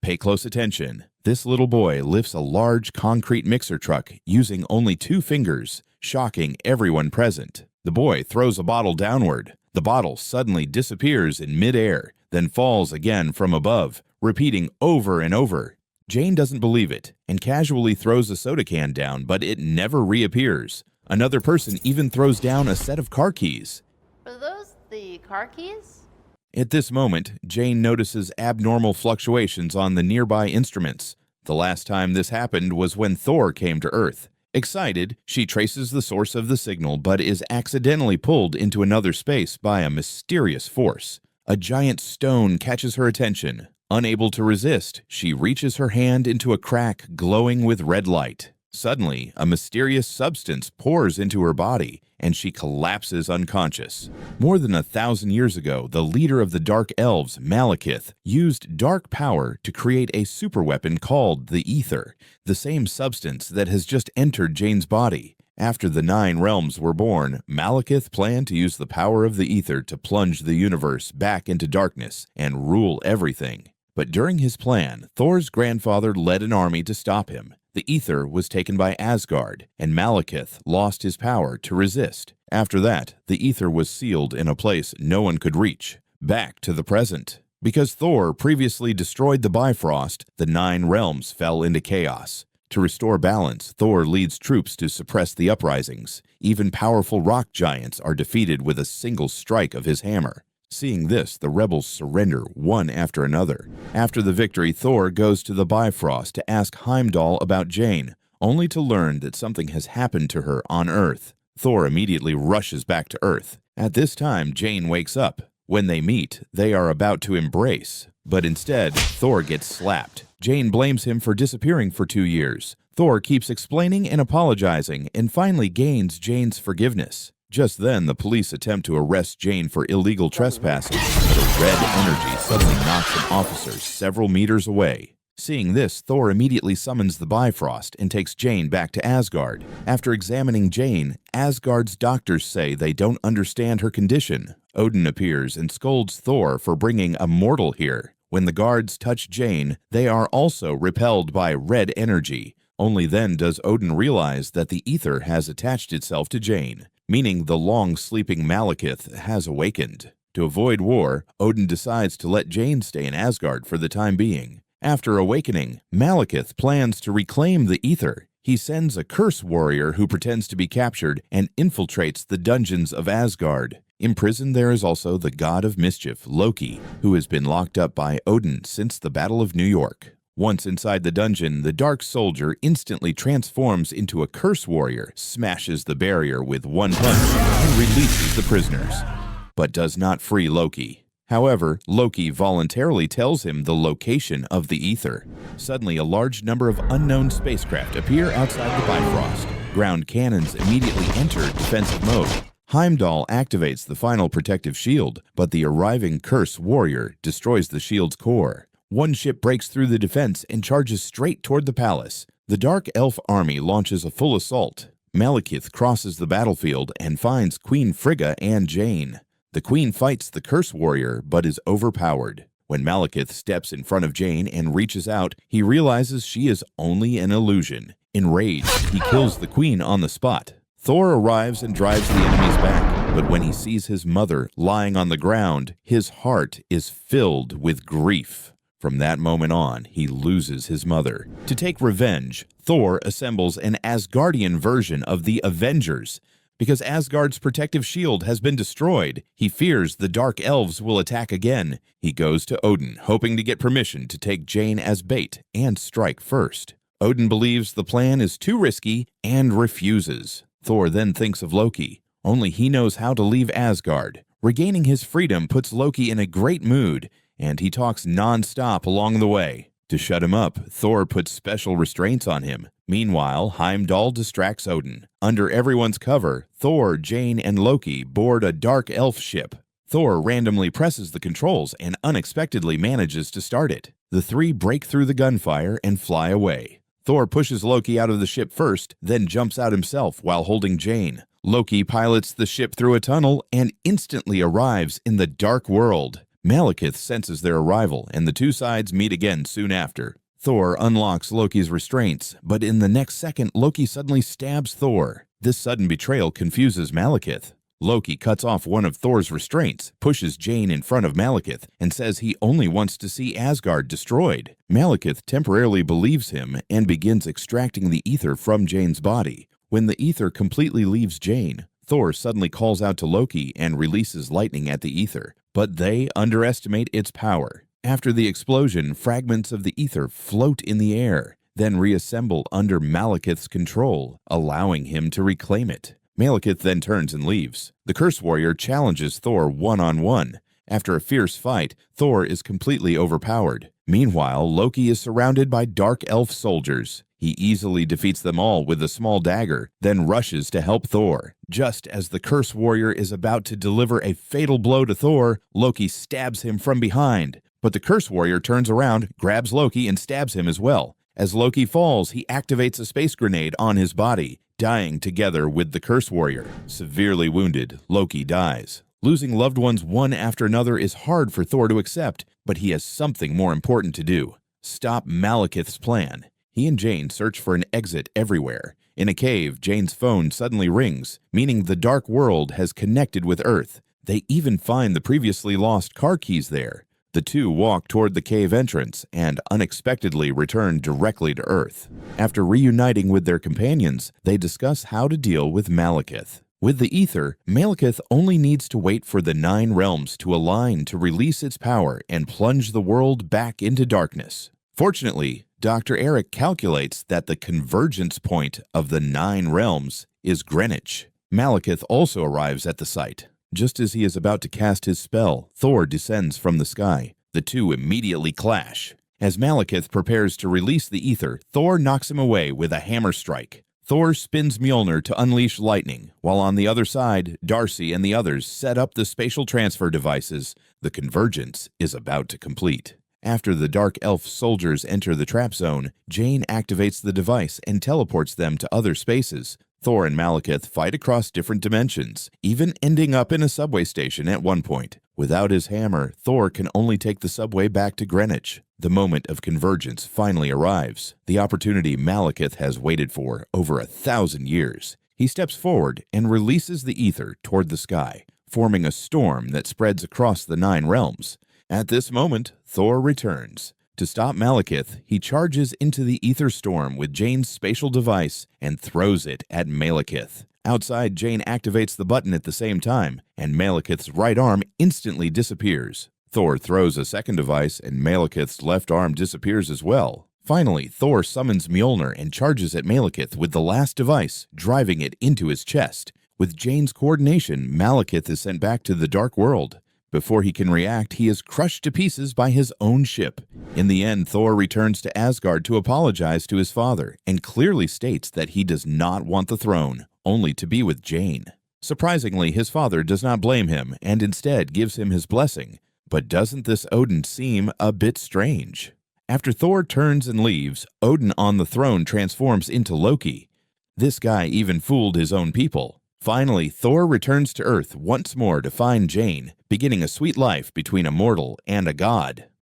Pay close attention. This little boy lifts a large concrete mixer truck using only 2 fingers, shocking everyone present. The boy throws a bottle downward. The bottle suddenly disappears in midair, then falls again from above, repeating over and over. Jane doesn't believe it and casually throws a soda can down, but it never reappears. Another person even throws down a set of car keys. Are those the car keys? At this moment, Jane notices abnormal fluctuations on the nearby instruments. The last time this happened was when Thor came to Earth. Excited, she traces the source of the signal but is accidentally pulled into another space by a mysterious force. A giant stone catches her attention. Unable to resist, she reaches her hand into a crack glowing with red light. Suddenly, a mysterious substance pours into her body, and she collapses unconscious. More than 1,000 years ago, the leader of the Dark Elves, Malekith, used dark power to create a superweapon called the Ether, the same substance that has just entered Jane's body. After the 9 realms were born, Malekith planned to use the power of the Ether to plunge the universe back into darkness and rule everything. But during his plan, Thor's grandfather led an army to stop him. The Ether was taken by Asgard, and Malekith lost his power to resist. After that, the Ether was sealed in a place no one could reach. Back to the present. Because Thor previously destroyed the Bifrost, the 9 realms fell into chaos. To restore balance, Thor leads troops to suppress the uprisings. Even powerful rock giants are defeated with a single strike of his hammer. Seeing this, the rebels surrender one after another. After the victory, Thor goes to the Bifrost to ask Heimdall about Jane, only to learn that something has happened to her on Earth. Thor immediately rushes back to Earth. At this time, Jane wakes up. When they meet, they are about to embrace, but instead, Thor gets slapped. Jane blames him for disappearing for 2 years. Thor keeps explaining and apologizing and finally gains Jane's forgiveness. Just then, the police attempt to arrest Jane for illegal trespassing, but a red energy suddenly knocks an officer several meters away. Seeing this, Thor immediately summons the Bifrost and takes Jane back to Asgard. After examining Jane, Asgard's doctors say they don't understand her condition. Odin appears and scolds Thor for bringing a mortal here. When the guards touch Jane, they are also repelled by red energy. Only then does Odin realize that the Ether has attached itself to Jane, meaning the long-sleeping Malekith has awakened. To avoid war, Odin decides to let Jane stay in Asgard for the time being. After awakening, Malekith plans to reclaim the Ether. He sends a curse warrior who pretends to be captured and infiltrates the dungeons of Asgard. Imprisoned there is also the god of mischief, Loki, who has been locked up by Odin since the Battle of New York. Once inside the dungeon, the Dark Soldier instantly transforms into a curse warrior, smashes the barrier with one punch, and releases the prisoners, but does not free Loki. However, Loki voluntarily tells him the location of the Ether. Suddenly, a large number of unknown spacecraft appear outside the Bifrost. Ground cannons immediately enter defensive mode. Heimdall activates the final protective shield, but the arriving curse warrior destroys the shield's core. One ship breaks through the defense and charges straight toward the palace. The Dark Elf army launches a full assault. Malekith crosses the battlefield and finds Queen Frigga and Jane. The queen fights the curse warrior, but is overpowered. When Malekith steps in front of Jane and reaches out, he realizes she is only an illusion. Enraged, he kills the queen on the spot. Thor arrives and drives the enemies back, but when he sees his mother lying on the ground, his heart is filled with grief. From that moment on, he loses his mother. To take revenge, Thor assembles an Asgardian version of the Avengers. Because Asgard's protective shield has been destroyed, he fears the Dark Elves will attack again. He goes to Odin, hoping to get permission to take Jane as bait and strike first. Odin believes the plan is too risky and refuses. Thor then thinks of Loki. Only he knows how to leave Asgard. Regaining his freedom puts Loki in a great mood, and he talks non-stop along the way. To shut him up, Thor puts special restraints on him. Meanwhile, Heimdall distracts Odin. Under everyone's cover, Thor, Jane, and Loki board a dark elf ship. Thor randomly presses the controls and unexpectedly manages to start it. The three break through the gunfire and fly away. Thor pushes Loki out of the ship first, then jumps out himself while holding Jane. Loki pilots the ship through a tunnel and instantly arrives in the dark world. Malekith senses their arrival, and the two sides meet again soon after. Thor unlocks Loki's restraints, but in the next second, Loki suddenly stabs Thor. This sudden betrayal confuses Malekith. Loki cuts off one of Thor's restraints, pushes Jane in front of Malekith, and says he only wants to see Asgard destroyed. Malekith temporarily believes him and begins extracting the ether from Jane's body. When the ether completely leaves Jane, Thor suddenly calls out to Loki and releases lightning at the ether, but they underestimate its power. After the explosion, fragments of the ether float in the air, then reassemble under Malekith's control, allowing him to reclaim it. Malekith then turns and leaves. The Curse Warrior challenges Thor one-on-one. After a fierce fight, Thor is completely overpowered. Meanwhile, Loki is surrounded by dark elf soldiers. He easily defeats them all with a small dagger, then rushes to help Thor. Just as the Curse Warrior is about to deliver a fatal blow to Thor, Loki stabs him from behind. But the Curse Warrior turns around, grabs Loki, and stabs him as well. As Loki falls, he activates a space grenade on his body, dying together with the Curse Warrior. Severely wounded, Loki dies. Losing loved ones one after another is hard for Thor to accept, but he has something more important to do: stop Malekith's plan. He and Jane search for an exit everywhere. In a cave, Jane's phone suddenly rings, meaning the dark world has connected with Earth. They even find the previously lost car keys there. The two walk toward the cave entrance and unexpectedly return directly to Earth. After reuniting with their companions, they discuss how to deal with Malekith. With the ether, Malekith only needs to wait for the 9 realms to align to release its power and plunge the world back into darkness. Fortunately, Dr. Eric calculates that the convergence point of the 9 realms is Greenwich. Malekith also arrives at the site. Just as he is about to cast his spell, Thor descends from the sky. The two immediately clash. As Malekith prepares to release the ether, Thor knocks him away with a hammer strike. Thor spins Mjolnir to unleash lightning, while on the other side, Darcy and the others set up the spatial transfer devices. The convergence is about to complete. After the Dark Elf soldiers enter the trap zone, Jane activates the device and teleports them to other spaces. Thor and Malekith fight across different dimensions, even ending up in a subway station at one point. Without his hammer, Thor can only take the subway back to Greenwich. The moment of convergence finally arrives, the opportunity Malekith has waited for over 1,000 years. He steps forward and releases the ether toward the sky, forming a storm that spreads across the 9 realms. At this moment, Thor returns. To stop Malekith, he charges into the ether storm with Jane's spatial device and throws it at Malekith. Outside, Jane activates the button at the same time, and Malekith's right arm instantly disappears. Thor throws a second device, and Malekith's left arm disappears as well. Finally, Thor summons Mjolnir and charges at Malekith with the last device, driving it into his chest. With Jane's coordination, Malekith is sent back to the Dark World. Before he can react, he is crushed to pieces by his own ship. In the end, Thor returns to Asgard to apologize to his father and clearly states that he does not want the throne, only to be with Jane. Surprisingly, his father does not blame him and instead gives him his blessing. But doesn't this Odin seem a bit strange? After Thor turns and leaves, Odin on the throne transforms into Loki. This guy even fooled his own people. Finally, Thor returns to Earth once more to find Jane, beginning a sweet life between a mortal and a god.